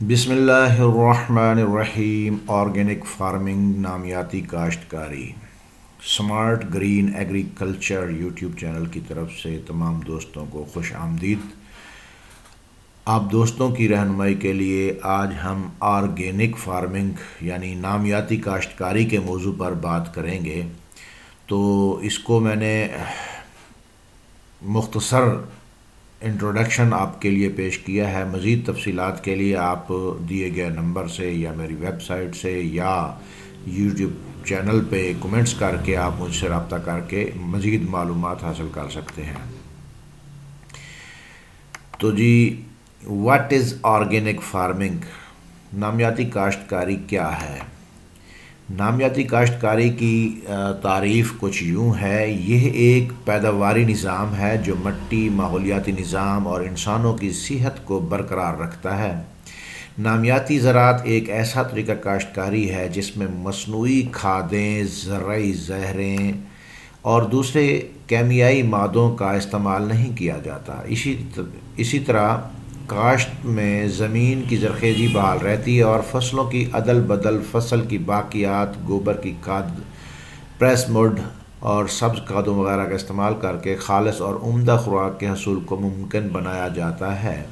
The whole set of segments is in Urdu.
بسم اللہ الرحمن الرحیم۔ آرگینک فارمنگ، نامیاتی کاشتکاری، smart green agriculture YouTube channel کی طرف سے تمام دوستوں کو خوش آمدید۔ آپ دوستوں کی رہنمائی کے لیے آج ہم آرگینک فارمنگ یعنی نامیاتی کاشتکاری کے موضوع پر بات کریں گے۔ تو اس کو میں نے مختصر انٹروڈکشن آپ کے لیے پیش کیا ہے۔ مزید تفصیلات کے لیے آپ دیے گئے نمبر سے یا میری ویب سائٹ سے یا یوٹیوب چینل پہ کمنٹس کر کے آپ مجھ سے رابطہ کر کے مزید معلومات حاصل کر سکتے ہیں۔ تو جی، واٹ از آرگینک فارمنگ؟ نامیاتی کاشتکاری کیا ہے؟ نامیاتی کاشتکاری کی تعریف کچھ یوں ہے: یہ ایک پیداواری نظام ہے جو مٹی، ماحولیاتی نظام اور انسانوں کی صحت کو برقرار رکھتا ہے۔ نامیاتی زراعت ایک ایسا طریقہ کاشتکاری ہے جس میں مصنوعی کھادیں، زرعی زہریں اور دوسرے کیمیائی مادوں کا استعمال نہیں کیا جاتا۔ اسی طرح کاشت میں زمین کی زرخیزی بحال رہتی ہے اور فصلوں کی ادل بدل، فصل کی باقیات، گوبر کی کھاد، پریس مڈ اور سبز کھادوں وغیرہ کا استعمال کر کے خالص اور عمدہ خوراک کے حصول کو ممکن بنایا جاتا ہے۔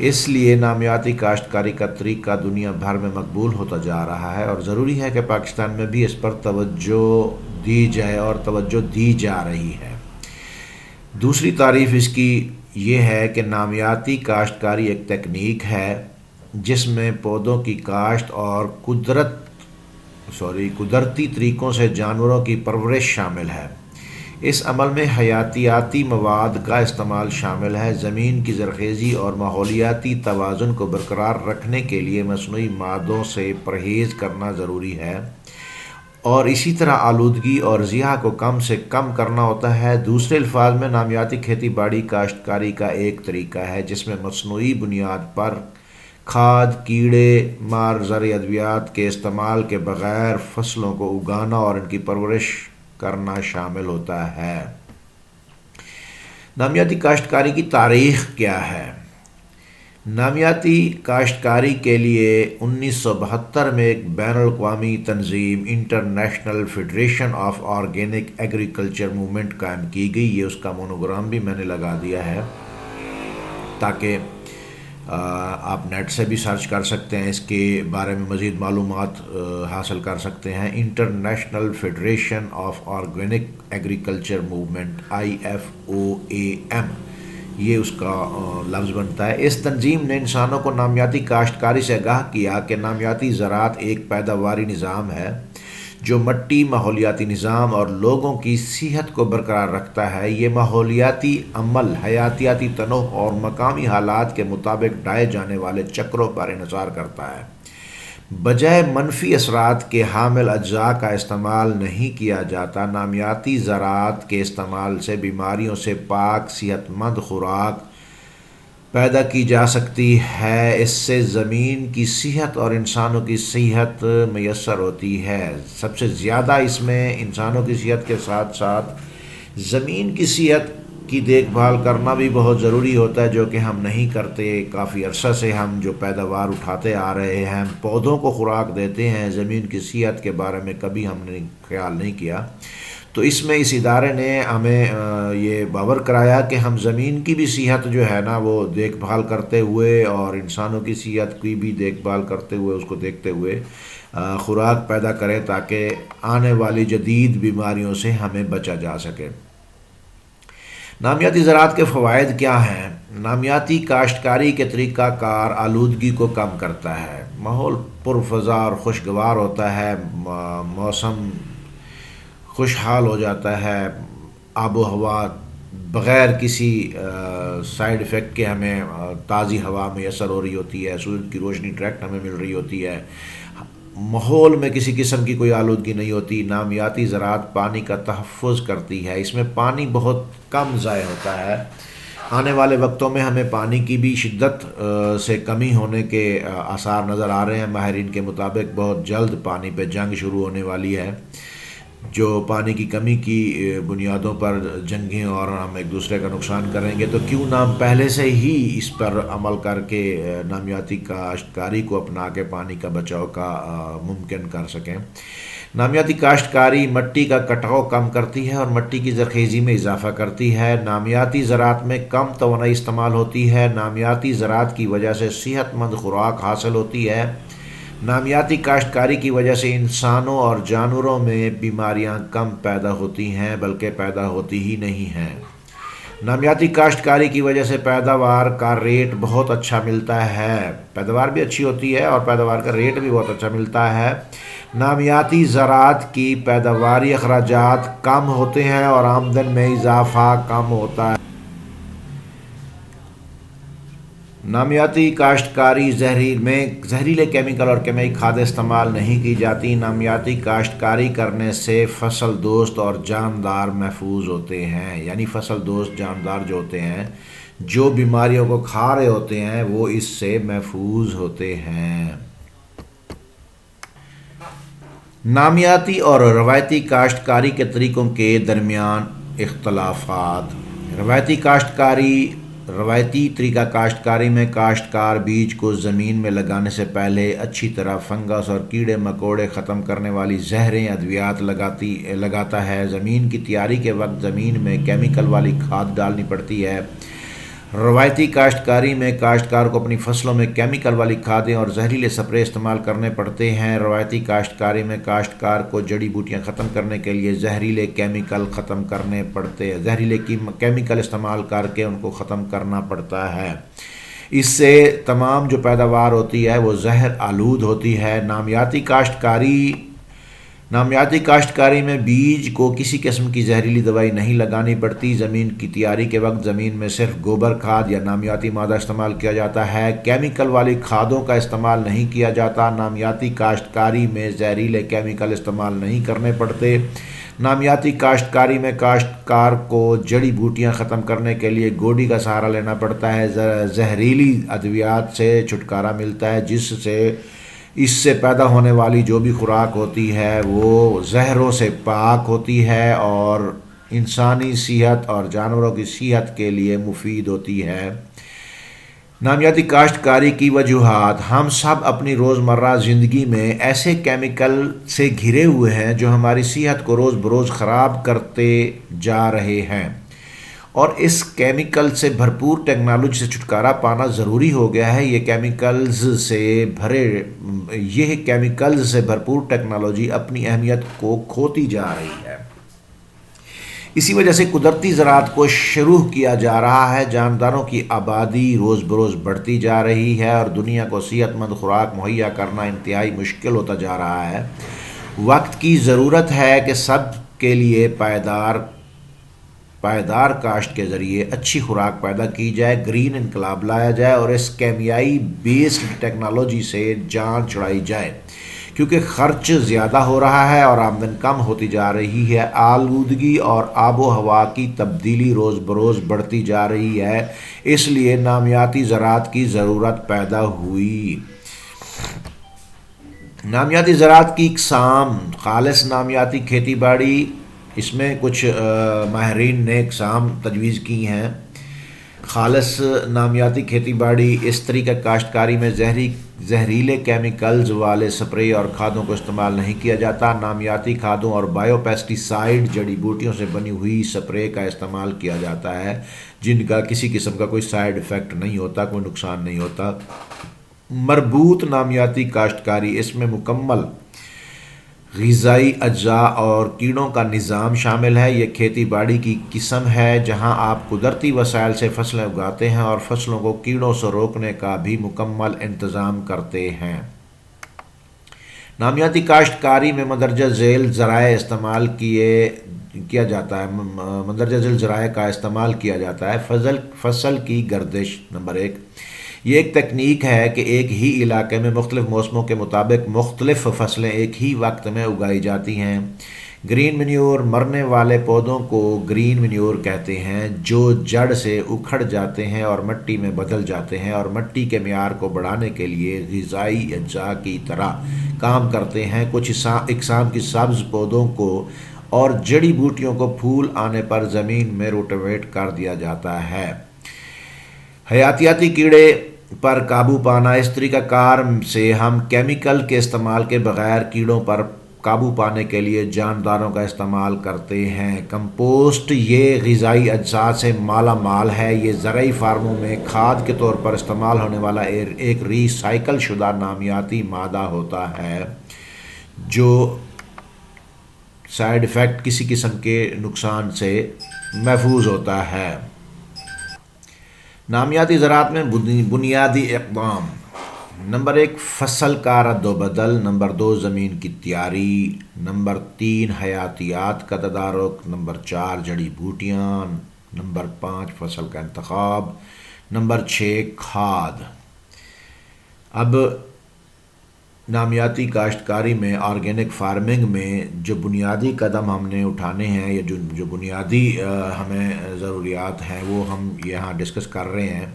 اس لیے نامیاتی کاشتکاری کا طریقہ دنیا بھر میں مقبول ہوتا جا رہا ہے اور ضروری ہے کہ پاکستان میں بھی اس پر توجہ دی جائے اور توجہ دی جا رہی ہے۔ دوسری تعریف اس کی یہ ہے کہ نامیاتی کاشتکاری ایک تکنیک ہے جس میں پودوں کی کاشت اور قدرتی طریقوں سے جانوروں کی پرورش شامل ہے۔ اس عمل میں حیاتیاتی مواد کا استعمال شامل ہے۔ زمین کی زرخیزی اور ماحولیاتی توازن کو برقرار رکھنے کے لیے مصنوعی مادوں سے پرہیز کرنا ضروری ہے اور اسی طرح آلودگی اور زیاں کو کم سے کم کرنا ہوتا ہے۔ دوسرے الفاظ میں، نامیاتی کھیتی باڑی کاشتکاری کا ایک طریقہ ہے جس میں مصنوعی بنیاد پر کھاد، کیڑے مار زرعی ادویات کے استعمال کے بغیر فصلوں کو اگانا اور ان کی پرورش کرنا شامل ہوتا ہے۔ نامیاتی کاشتکاری کی تاریخ کیا ہے؟ نامیاتی کاشتکاری کے لیے 1972 میں ایک بین الاقوامی تنظیم international federation of organic agriculture movement قائم کی گئی۔ یہ اس کا مونوگرام بھی میں نے لگا دیا ہے تاکہ آپ نیٹ سے بھی سرچ کر سکتے ہیں، اس کے بارے میں مزید معلومات حاصل کر سکتے ہیں۔ International federation of organic agriculture movement IFOAM، یہ اس کا لفظ بنتا ہے۔ اس تنظیم نے انسانوں کو نامیاتی کاشتکاری سے آگاہ کیا کہ نامیاتی زراعت ایک پیداواری نظام ہے جو مٹی، ماحولیاتی نظام اور لوگوں کی صحت کو برقرار رکھتا ہے۔ یہ ماحولیاتی عمل حیاتیاتی تنوع اور مقامی حالات کے مطابق ڈھائے جانے والے چکروں پر انحصار کرتا ہے۔ بجائے منفی اثرات کے حامل اجزاء کا استعمال نہیں کیا جاتا۔ نامیاتی زراعت کے استعمال سے بیماریوں سے پاک، صحت مند خوراک پیدا کی جا سکتی ہے۔ اس سے زمین کی صحت اور انسانوں کی صحت میسر ہوتی ہے۔ سب سے زیادہ اس میں انسانوں کی صحت کے ساتھ ساتھ زمین کی صحت کی دیکھ بھال کرنا بھی بہت ضروری ہوتا ہے، جو کہ ہم نہیں کرتے۔ کافی عرصہ سے ہم جو پیداوار اٹھاتے آ رہے ہیں، پودوں کو خوراک دیتے ہیں، زمین کی صحت کے بارے میں کبھی ہم نے خیال نہیں کیا۔ تو اس میں اس ادارے نے ہمیں یہ باور کرایا کہ ہم زمین کی بھی صحت جو ہے نا وہ دیکھ بھال کرتے ہوئے اور انسانوں کی صحت کی بھی دیکھ بھال کرتے ہوئے، اس کو دیکھتے ہوئے خوراک پیدا کریں تاکہ آنے والی جدید بیماریوں سے ہمیں بچا جا سکے۔ نامیاتی زراعت کے فوائد کیا ہیں؟ نامیاتی کاشتکاری کے طریقہ کار آلودگی کو کم کرتا ہے، ماحول پرفضا اور خوشگوار ہوتا ہے، موسم خوشحال ہو جاتا ہے، آب و ہوا بغیر کسی سائیڈ ایفیکٹ کے ہمیں تازی ہوا میسر ہو رہی ہوتی ہے، سورج کی روشنی ڈائریکٹ ہمیں مل رہی ہوتی ہے، ماحول میں کسی قسم کی کوئی آلودگی نہیں ہوتی۔ نامیاتی زراعت پانی کا تحفظ کرتی ہے، اس میں پانی بہت کم ضائع ہوتا ہے۔ آنے والے وقتوں میں ہمیں پانی کی بھی شدت سے کمی ہونے کے آثار نظر آ رہے ہیں۔ ماہرین کے مطابق بہت جلد پانی پہ جنگ شروع ہونے والی ہے۔ جو پانی کی کمی کی بنیادوں پر جنگیں اور ہم ایک دوسرے کا نقصان کریں گے، تو کیوں نہ ہم پہلے سے ہی اس پر عمل کر کے نامیاتی کاشتکاری کو اپنا کے پانی کا بچاؤ کا ممکن کر سکیں۔ نامیاتی کاشتکاری مٹی کا کٹاؤ کم کرتی ہے اور مٹی کی زرخیزی میں اضافہ کرتی ہے۔ نامیاتی زراعت میں کم توانائی استعمال ہوتی ہے۔ نامیاتی زراعت کی وجہ سے صحت مند خوراک حاصل ہوتی ہے۔ نامیاتی کاشتکاری کی وجہ سے انسانوں اور جانوروں میں بیماریاں کم پیدا ہوتی ہیں، بلکہ پیدا ہوتی ہی نہیں ہیں۔ نامیاتی کاشتکاری کی وجہ سے پیداوار کا ریٹ بہت اچھا ملتا ہے، پیداوار بھی اچھی ہوتی ہے اور پیداوار کا ریٹ بھی بہت اچھا ملتا ہے۔ نامیاتی زراعت کی پیداواری اخراجات کم ہوتے ہیں اور آمدن میں اضافہ کم ہوتا ہے۔ نامیاتی کاشتکاری میں زہریلے کیمیکل اور کیمیائی کھادیں استعمال نہیں کی جاتی۔ نامیاتی کاشتکاری کرنے سے فصل دوست اور جاندار محفوظ ہوتے ہیں، یعنی فصل دوست جاندار جو ہوتے ہیں، جو بیماریوں کو کھا رہے ہوتے ہیں، وہ اس سے محفوظ ہوتے ہیں۔ نامیاتی اور روایتی کاشتکاری کے طریقوں کے درمیان اختلافات۔ روایتی طریقہ کاشتکاری میں کاشتکار بیج کو زمین میں لگانے سے پہلے اچھی طرح فنگس اور کیڑے مکوڑے ختم کرنے والی زہریں ادویات لگاتا ہے۔ زمین کی تیاری کے وقت زمین میں کیمیکل والی کھاد ڈالنی پڑتی ہے۔ روایتی کاشتکاری میں کاشتکار کو اپنی فصلوں میں کیمیکل والی کھادیں اور زہریلے سپرے استعمال کرنے پڑتے ہیں۔ روایتی کاشتکاری میں کاشتکار کو جڑی بوٹیاں ختم کرنے کے لیے زہریلے کیمیکل استعمال کر کے ان کو ختم کرنا پڑتا ہے۔ اس سے تمام جو پیداوار ہوتی ہے وہ زہر آلود ہوتی ہے۔ نامیاتی کاشتکاری میں بیج کو کسی قسم کی زہریلی دوائی نہیں لگانی پڑتی۔ زمین کی تیاری کے وقت زمین میں صرف گوبر کھاد یا نامیاتی مادہ استعمال کیا جاتا ہے، کیمیکل والی کھادوں کا استعمال نہیں کیا جاتا۔ نامیاتی کاشتکاری میں زہریلے کیمیکل استعمال نہیں کرنے پڑتے۔ نامیاتی کاشتکاری میں کاشتکار کو جڑی بوٹیاں ختم کرنے کے لیے گوڈی کا سہارا لینا پڑتا ہے۔ زہریلی ادویات سے چھٹکارا ملتا ہے، اس سے پیدا ہونے والی جو بھی خوراک ہوتی ہے وہ زہروں سے پاک ہوتی ہے اور انسانی صحت اور جانوروں کی صحت کے لیے مفید ہوتی ہے۔ نامیاتی کاشتکاری کی وجوہات۔ ہم سب اپنی روزمرہ زندگی میں ایسے کیمیکل سے گھرے ہوئے ہیں جو ہماری صحت کو روز بروز خراب کرتے جا رہے ہیں، اور اس کیمیکل سے بھرپور ٹیکنالوجی سے چھٹکارا پانا ضروری ہو گیا ہے۔ یہ کیمیکلز سے بھرپور ٹیکنالوجی اپنی اہمیت کو کھوتی جا رہی ہے۔ اسی وجہ سے قدرتی زراعت کو شروع کیا جا رہا ہے۔ جانداروں کی آبادی روز بروز بڑھتی جا رہی ہے اور دنیا کو صحت مند خوراک مہیا کرنا انتہائی مشکل ہوتا جا رہا ہے۔ وقت کی ضرورت ہے کہ سب کے لیے پائیدار کاشت کے ذریعے اچھی خوراک پیدا کی جائے، گرین انقلاب لایا جائے اور اس کیمیائی بیسڈ ٹیکنالوجی سے جان چھڑائی جائے، کیونکہ خرچ زیادہ ہو رہا ہے اور آمدن کم ہوتی جا رہی ہے۔ آلودگی اور آب و ہوا کی تبدیلی روز بروز بڑھتی جا رہی ہے، اس لیے نامیاتی زراعت کی ضرورت پیدا ہوئی۔ نامیاتی زراعت کی اقسام۔ خالص نامیاتی کھیتی باڑی، اس میں کچھ ماہرین نے اقسام تجویز کی ہیں۔ خالص نامیاتی کھیتی باڑی اس طریقہ کاشتکاری میں زہریلے کیمیکلز والے سپرے اور کھادوں کو استعمال نہیں کیا جاتا۔ نامیاتی کھادوں اور بائیو پیسٹی سائیڈ جڑی بوٹیوں سے بنی ہوئی سپرے کا استعمال کیا جاتا ہے، جن کا کسی قسم کا کوئی سائیڈ ایفیکٹ نہیں ہوتا، کوئی نقصان نہیں ہوتا۔ مربوط نامیاتی کاشتکاری، اس میں مکمل غذائی اجزاء اور کیڑوں کا نظام شامل ہے۔ یہ کھیتی باڑی کی قسم ہے جہاں آپ قدرتی وسائل سے فصلیں اگاتے ہیں اور فصلوں کو کیڑوں سے روکنے کا بھی مکمل انتظام کرتے ہیں۔ نامیاتی کاشتکاری میں مندرجہ ذیل ذرائع کا استعمال کیا جاتا ہے۔ فصل کی گردش نمبر 1، یہ ایک تکنیک ہے کہ ایک ہی علاقے میں مختلف موسموں کے مطابق مختلف فصلیں ایک ہی وقت میں اگائی جاتی ہیں۔ گرین مینیور، مرنے والے پودوں کو گرین مینیور کہتے ہیں، جو جڑ سے اکھڑ جاتے ہیں اور مٹی میں بدل جاتے ہیں اور مٹی کے معیار کو بڑھانے کے لیے غذائی اجزاء کی طرح کام کرتے ہیں۔ کچھ اقسام کی سبز پودوں کو اور جڑی بوٹیوں کو پھول آنے پر زمین میں روٹیویٹ کر دیا جاتا ہے۔ حیاتیاتی کیڑے پر قابو پانا، اس طریقہ کار سے ہم کیمیکل کے استعمال کے بغیر کیڑوں پر قابو پانے کے لیے جانداروں کا استعمال کرتے ہیں۔ کمپوسٹ یہ غذائی اجزاء سے مالا مال ہے۔ یہ زرعی فارموں میں کھاد کے طور پر استعمال ہونے والا ایک ری سائیکل شدہ نامیاتی مادہ ہوتا ہے جو سائیڈ ایفیکٹ کسی قسم کے نقصان سے محفوظ ہوتا ہے۔ نامیاتی زراعت میں بنیادی اقدام: نمبر 1 فصل کا رد و بدل، نمبر 2 زمین کی تیاری، نمبر 3 حیاتیات کا تدارک، نمبر 4 جڑی بوٹیاں، نمبر 5 فصل کا انتخاب، نمبر 6 کھاد۔ اب نامیاتی کاشتکاری میں، آرگینک فارمنگ میں جو بنیادی قدم ہم نے اٹھانے ہیں یا جو بنیادی ہمیں ضروریات ہیں وہ ہم یہاں ڈسکس کر رہے ہیں۔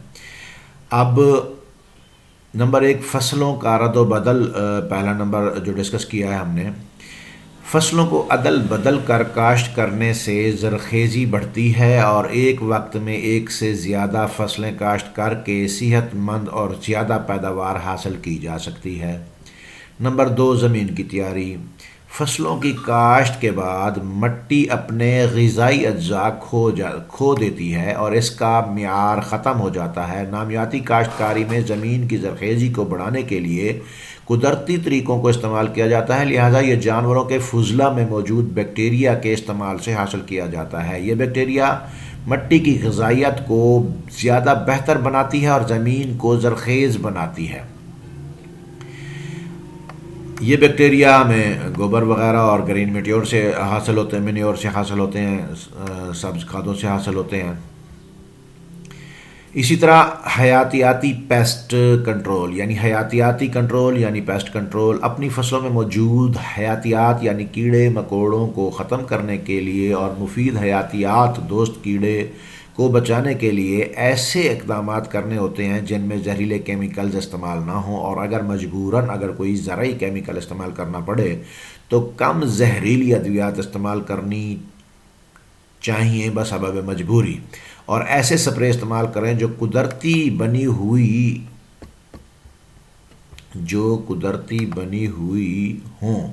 اب نمبر 1 فصلوں کا رد و بدل، پہلا نمبر جو ڈسکس کیا ہے ہم نے، فصلوں کو عدل بدل کر کاشت کرنے سے زرخیزی بڑھتی ہے اور ایک وقت میں ایک سے زیادہ فصلیں کاشت کر کے صحت مند اور زیادہ پیداوار حاصل کی جا سکتی ہے۔ نمبر 2 زمین کی تیاری، فصلوں کی کاشت کے بعد مٹی اپنے غذائی اجزاء کھو دیتی ہے اور اس کا معیار ختم ہو جاتا ہے۔ نامیاتی کاشتکاری میں زمین کی زرخیزی کو بڑھانے کے لیے قدرتی طریقوں کو استعمال کیا جاتا ہے، لہٰذا یہ جانوروں کے فضلہ میں موجود بیکٹیریا کے استعمال سے حاصل کیا جاتا ہے۔ یہ بیکٹیریا مٹی کی غذائیت کو زیادہ بہتر بناتی ہے اور زمین کو زرخیز بناتی ہے۔ یہ بیکٹیریا ہمیں گوبر وغیرہ اور گرین میٹیور سے حاصل ہوتے ہیں، مینیور سے حاصل ہوتے ہیں، سبز کھادوں سے حاصل ہوتے ہیں۔ اسی طرح حیاتیاتی پیسٹ کنٹرول یعنی پیسٹ کنٹرول، اپنی فصلوں میں موجود حیاتیات یعنی کیڑے مکوڑوں کو ختم کرنے کے لیے اور مفید حیاتیات دوست کیڑے کو بچانے کے لیے ایسے اقدامات کرنے ہوتے ہیں جن میں زہریلے کیمیکلز استعمال نہ ہوں، اور اگر مجبوراً اگر کوئی زرعی کیمیکل استعمال کرنا پڑے تو کم زہریلی ادویات استعمال کرنی چاہیے بسبب مجبوری، اور ایسے سپرے استعمال کریں جو قدرتی بنی ہوئی ہوں۔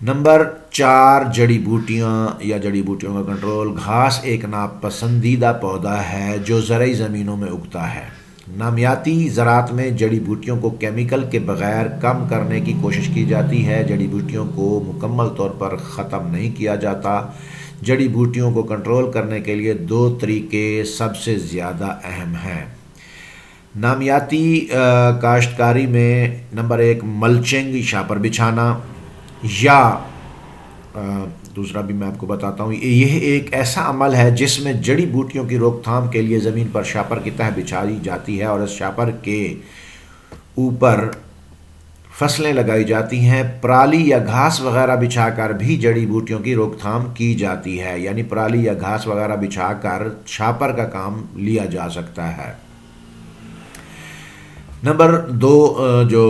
نمبر 4 جڑی بوٹیوں کا کنٹرول، گھاس ایک ناپسندیدہ پودا ہے جو زرعی زمینوں میں اگتا ہے۔ نامیاتی زراعت میں جڑی بوٹیوں کو کیمیکل کے بغیر کم کرنے کی کوشش کی جاتی ہے۔ جڑی بوٹیوں کو مکمل طور پر ختم نہیں کیا جاتا۔ جڑی بوٹیوں کو کنٹرول کرنے کے لیے 2 طریقے سب سے زیادہ اہم ہیں۔ نامیاتی کاشتکاری میں نمبر 1 ملچنگ، شاپر بچھانا، یا دوسرا بھی میں آپ کو بتاتا ہوں، یہ ایک ایسا عمل ہے جس میں جڑی بوٹیوں کی روک تھام کے لیے زمین پر شاپر کی تہ بچھائی جاتی ہے اور اس شاپر کے اوپر فصلیں لگائی جاتی ہیں۔ پرالی یا گھاس وغیرہ بچھا کر بھی جڑی بوٹیوں کی روک تھام کی جاتی ہے، یعنی پرالی یا گھاس وغیرہ بچھا کر شاپر کا کام لیا جا سکتا ہے۔ نمبر 2 جو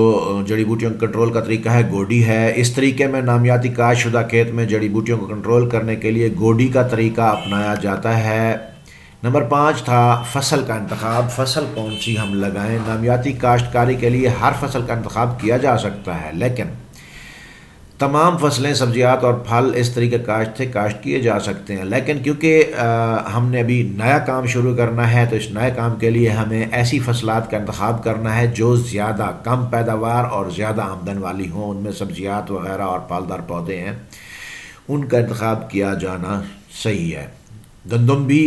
جڑی بوٹیوں کو کنٹرول کا طریقہ ہے گوڈی ہے۔ اس طریقے میں نامیاتی کاشت شدہ کھیت میں جڑی بوٹیوں کو کنٹرول کرنے کے لیے گوڈی کا طریقہ اپنایا جاتا ہے۔ نمبر 5 تھا فصل کا انتخاب، فصل کون سی ہم لگائیں۔ نامیاتی کاشتکاری کے لیے ہر فصل کا انتخاب کیا جا سکتا ہے، لیکن تمام فصلیں، سبزیات اور پھل اس طریقے کاشت سے کاشت کیے جا سکتے ہیں، لیکن کیونکہ ہم نے ابھی نیا کام شروع کرنا ہے تو اس نئے کام کے لیے ہمیں ایسی فصلات کا انتخاب کرنا ہے جو زیادہ کم پیداوار اور زیادہ آمدن والی ہوں۔ ان میں سبزیات وغیرہ اور پھلدار پودے ہیں، ان کا انتخاب کیا جانا صحیح ہے۔ گندم بھی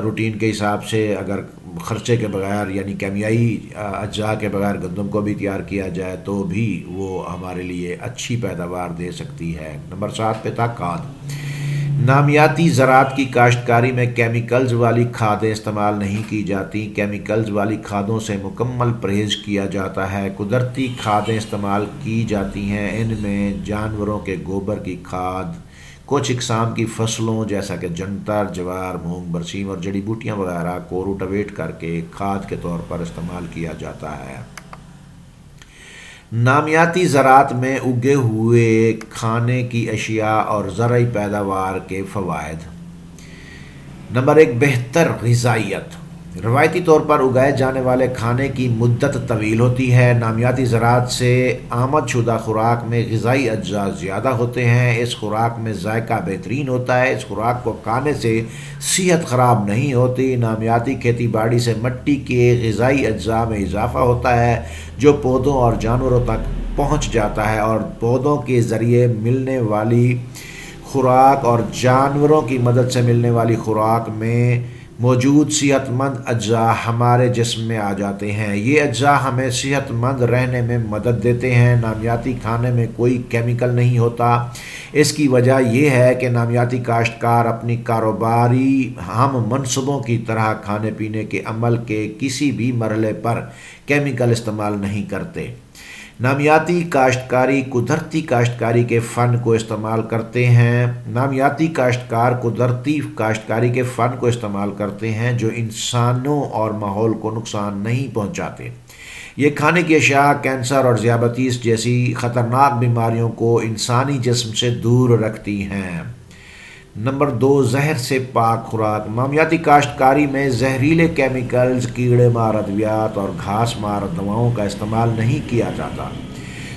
روٹین کے حساب سے اگر خرچے کے بغیر یعنی کیمیائی اجزاء کے بغیر گندم کو بھی تیار کیا جائے تو بھی وہ ہمارے لیے اچھی پیداوار دے سکتی ہے۔ نمبر 7 پہ تھا کھاد۔ نامیاتی زراعت کی کاشتکاری میں کیمیکلز والی کھادیں استعمال نہیں کی جاتی۔ کیمیکلز والی کھادوں سے مکمل پرہیز کیا جاتا ہے۔ قدرتی کھادیں استعمال کی جاتی ہیں، ان میں جانوروں کے گوبر کی کھاد، کچھ اقسام کی فصلوں جیسا کہ جنتر، جوار، مونگ، برسیم اور جڑی بوٹیاں وغیرہ کو روٹاویٹ کر کے کھاد کے طور پر استعمال کیا جاتا ہے۔ نامیاتی زراعت میں اگے ہوئے کھانے کی اشیاء اور زرعی پیداوار کے فوائد۔ نمبر 1، بہتر غذائیت۔ روایتی طور پر اگائے جانے والے کھانے کی مدت طویل ہوتی ہے۔ نامیاتی زراعت سے آمد شدہ خوراک میں غذائی اجزاء زیادہ ہوتے ہیں۔ اس خوراک میں ذائقہ بہترین ہوتا ہے۔ اس خوراک کو کھانے سے صحت خراب نہیں ہوتی۔ نامیاتی کھیتی باڑی سے مٹی کے غذائی اجزاء میں اضافہ ہوتا ہے جو پودوں اور جانوروں تک پہنچ جاتا ہے، اور پودوں کے ذریعے ملنے والی خوراک اور جانوروں کی مدد سے ملنے والی خوراک میں موجود صحت مند اجزاء ہمارے جسم میں آ جاتے ہیں۔ یہ اجزاء ہمیں صحت مند رہنے میں مدد دیتے ہیں۔ نامیاتی کھانے میں کوئی کیمیکل نہیں ہوتا۔ اس کی وجہ یہ ہے کہ نامیاتی کاشتکار اپنی کاروباری ہم منصبوں کی طرح کھانے پینے کے عمل کے کسی بھی مرحلے پر کیمیکل استعمال نہیں کرتے۔ نامیاتی کاشتکاری قدرتی کاشتکاری کے فن کو استعمال کرتے ہیں۔ نامیاتی کاشتکار قدرتی کاشتکاری کے فن کو استعمال کرتے ہیں جو انسانوں اور ماحول کو نقصان نہیں پہنچاتے۔ یہ کھانے کی اشیاء کینسر اور ذیابیطس جیسی خطرناک بیماریوں کو انسانی جسم سے دور رکھتی ہیں۔ نمبر 2، زہر سے پاک خوراک۔ نامیاتی کاشتکاری میں زہریلے کیمیکلز، کیڑے مار ادویات اور گھاس مار دواؤں کا استعمال نہیں کیا جاتا۔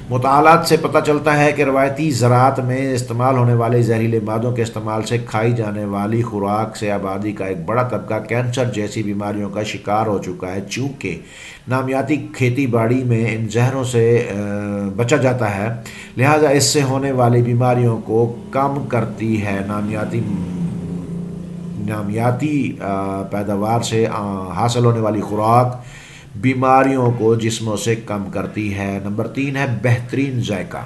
مطالعات سے پتہ چلتا ہے کہ روایتی زراعت میں استعمال ہونے والے زہریلے مادوں کے استعمال سے کھائی جانے والی خوراک سے آبادی کا ایک بڑا طبقہ کینسر جیسی بیماریوں کا شکار ہو چکا ہے۔ چونکہ نامیاتی کھیتی باڑی میں ان زہروں سے بچا جاتا ہے، لہذا اس سے ہونے والی بیماریوں کو کم کرتی ہے۔ نامیاتی پیداوار سے حاصل ہونے والی خوراک بیماریوں کو جسموں سے کم کرتی ہے۔ نمبر 3 ہے بہترین ذائقہ۔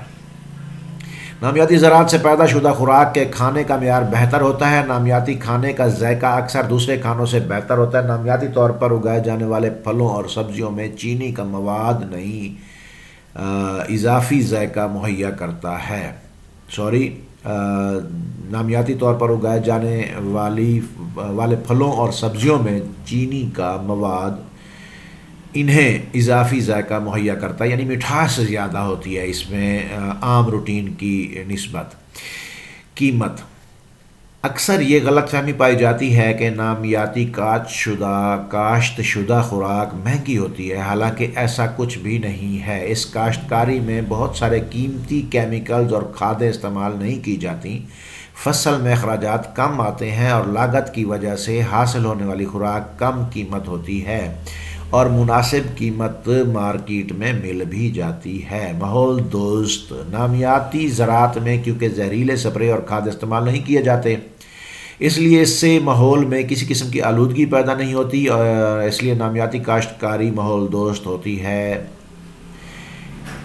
نامیاتی زراعت سے پیدا شدہ خوراک کے کھانے کا معیار بہتر ہوتا ہے۔ نامیاتی کھانے کا ذائقہ اکثر دوسرے کھانوں سے بہتر ہوتا ہے۔ نامیاتی طور پر اگائے جانے والے پھلوں اور سبزیوں میں چینی کا مواد نہیں اضافی ذائقہ مہیا کرتا ہے۔ نامیاتی طور پر اگائے جانے والے پھلوں اور سبزیوں میں چینی کا مواد انہیں اضافی ذائقہ مہیا کرتا ہے، یعنی مٹھاس زیادہ ہوتی ہے اس میں عام روٹین کی نسبت۔ قیمت۔ اکثر یہ غلط فہمی پائی جاتی ہے کہ نامیاتی کاشت شدہ خوراک مہنگی ہوتی ہے، حالانکہ ایسا کچھ بھی نہیں ہے۔ اس کاشتکاری میں بہت سارے قیمتی کیمیکلز اور کھادیں استعمال نہیں کی جاتی۔ فصل میں اخراجات کم آتے ہیں اور لاگت کی وجہ سے حاصل ہونے والی خوراک کم قیمت ہوتی ہے اور مناسب قیمت مارکیٹ میں مل بھی جاتی ہے۔ ماحول دوست۔ نامیاتی زراعت میں کیونکہ زہریلے سپرے اور کھاد استعمال نہیں کیے جاتے، اس لیے اس سے ماحول میں کسی قسم کی آلودگی پیدا نہیں ہوتی، اور اس لیے نامیاتی کاشتکاری ماحول دوست ہوتی ہے۔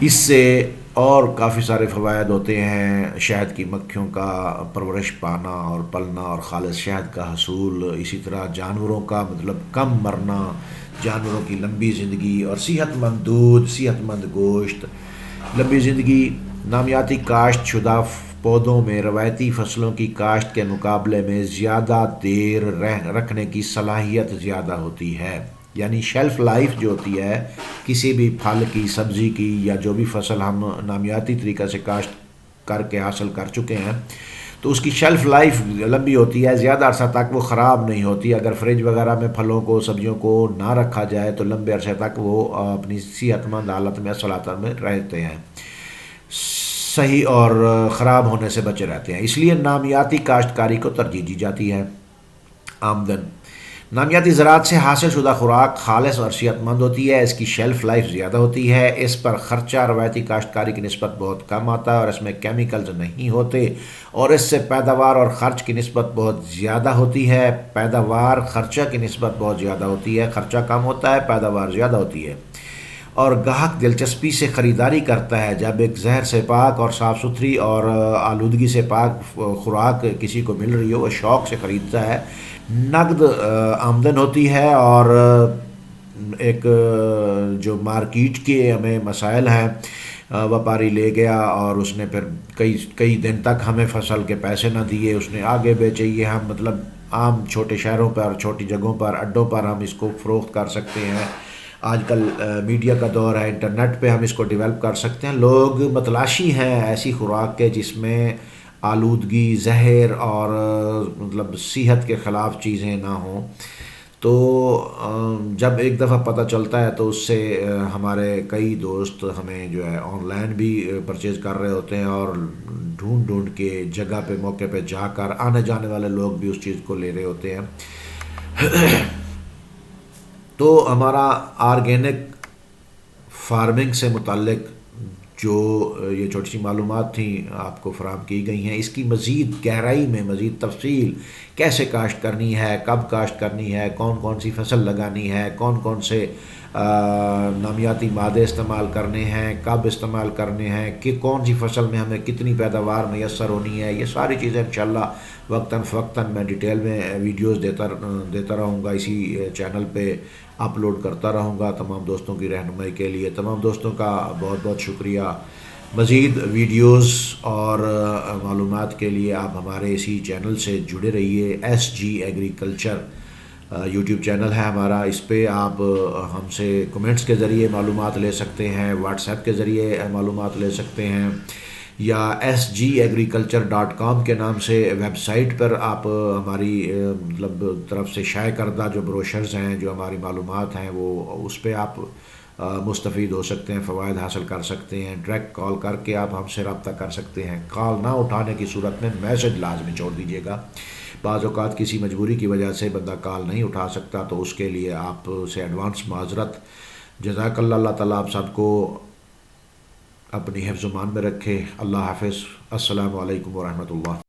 اس سے اور کافی سارے فوائد ہوتے ہیں، شہد کی مکھیوں کا پرورش پانا اور پلنا اور خالص شہد کا حصول، اسی طرح جانوروں کا کم مرنا، جانوروں کی لمبی زندگی اور صحت مند دودھ، صحت مند گوشت، لمبی زندگی۔ نامیاتی کاشت شدہ پودوں میں روایتی فصلوں کی کاشت کے مقابلے میں زیادہ دیر رکھنے کی صلاحیت زیادہ ہوتی ہے، یعنی شیلف لائف جو ہوتی ہے کسی بھی پھل کی، سبزی کی یا جو بھی فصل ہم نامیاتی طریقہ سے کاشت کر کے حاصل کر چکے ہیں تو اس کی شیلف لائف لمبی ہوتی ہے، زیادہ عرصہ تک وہ خراب نہیں ہوتی۔ اگر فریج وغیرہ میں پھلوں کو، سبزیوں کو نہ رکھا جائے تو لمبے عرصے تک وہ اپنی صحت مند حالت میں صلاحیت میں رہتے ہیں، صحیح اور خراب ہونے سے بچے رہتے ہیں۔ اس لیے نامیاتی کاشتکاری کو ترجیح دی جاتی ہے۔ آمدن۔ نامیاتی زراعت سے حاصل شدہ خوراک خالص اور صحت مند ہوتی ہے، اس کی شیلف لائف زیادہ ہوتی ہے، اس پر خرچہ روایتی کاشتکاری کی نسبت بہت کم آتا ہے اور اس میں کیمیکلز نہیں ہوتے، اور اس سے پیداوار اور خرچ کی نسبت بہت زیادہ ہوتی ہے۔ پیداوار خرچہ کی نسبت بہت زیادہ ہوتی ہے، خرچہ کم ہوتا ہے، پیداوار زیادہ ہوتی ہے، اور گاہک دلچسپی سے خریداری کرتا ہے جب ایک زہر سے پاک اور صاف ستھری اور آلودگی سے پاک خوراک کسی کو مل رہی ہو، وہ شوق سے خریدتا ہے۔ نقد آمدن ہوتی ہے، اور ایک جو مارکیٹ کے ہمیں مسائل ہیں، وپاری لے گیا اور اس نے پھر کئی دن تک ہمیں فصل کے پیسے نہ دیے، اس نے آگے بیچے، یہ ہم عام چھوٹے شہروں پر، چھوٹی جگہوں پر، اڈوں پر ہم اس کو فروخت کر سکتے ہیں آج کل میڈیا کا دور ہے، انٹرنیٹ پہ ہم اس کو ڈیولپ کر سکتے ہیں. لوگ متلاشی ہیں ایسی خوراک کے جس میں آلودگی، زہر اور مطلب صحت کے خلاف چیزیں نہ ہوں. تو جب ایک دفعہ پتہ چلتا ہے تو اس سے ہمارے کئی دوست ہمیں جو ہے آن لائن بھی پرچیز کر رہے ہوتے ہیں، اور ڈھونڈ ڈھونڈ کے جگہ پہ موقع پہ جا کر آنے جانے والے لوگ بھی اس چیز کو لے رہے ہوتے ہیں. تو ہمارا آرگینک فارمنگ سے متعلق جو یہ چھوٹی سی معلومات تھیں آپ کو فراہم کی گئی ہیں، اس کی مزید گہرائی میں مزید تفصیل، کیسے کاشت کرنی ہے، کب کاشت کرنی ہے، کون کون سی فصل لگانی ہے، کون کون سے نامیاتی مادے استعمال کرنے ہیں، کب استعمال کرنے ہیں، کہ کون سی فصل میں ہمیں کتنی پیداوار میسر ہونی ہے، یہ ساری چیزیں انشاءاللہ وقتاً فوقتاً میں ڈیٹیل میں ویڈیوز دیتا رہوں گا، اسی چینل پہ اپلوڈ کرتا رہوں گا تمام دوستوں کی رہنمائی کے لیے. تمام دوستوں کا بہت بہت شکریہ. مزید ویڈیوز اور معلومات کے لیے آپ ہمارے اسی چینل سے جڑے رہیے. S G agriculture YouTube channel ہے ہمارا، اس پہ آپ ہم سے کمنٹس کے ذریعے معلومات لے سکتے ہیں، واٹس ایپ کے ذریعے معلومات لے سکتے ہیں، یا sgagriculture.com کے نام سے ویب سائٹ پر آپ ہماری مطلب طرف سے شائع کردہ جو بروشرز ہیں، جو ہماری معلومات ہیں، وہ اس پہ آپ مستفید ہو سکتے ہیں، فوائد حاصل کر سکتے ہیں. ڈائریکٹ کال کر کے آپ ہم سے رابطہ کر سکتے ہیں. کال نہ اٹھانے کی صورت میں میسج لازمی چھوڑ دیجیے گا. بعض اوقات کسی مجبوری کی وجہ سے بندہ کال نہیں اٹھا سکتا، تو اس کے لیے آپ سے ایڈوانس معذرت. جزاک اللہ. اللہ تعالیٰ آپ سب کو اپنی حفظ و مان میں رکھے. اللہ حافظ. السلام علیکم ورحمۃ اللہ.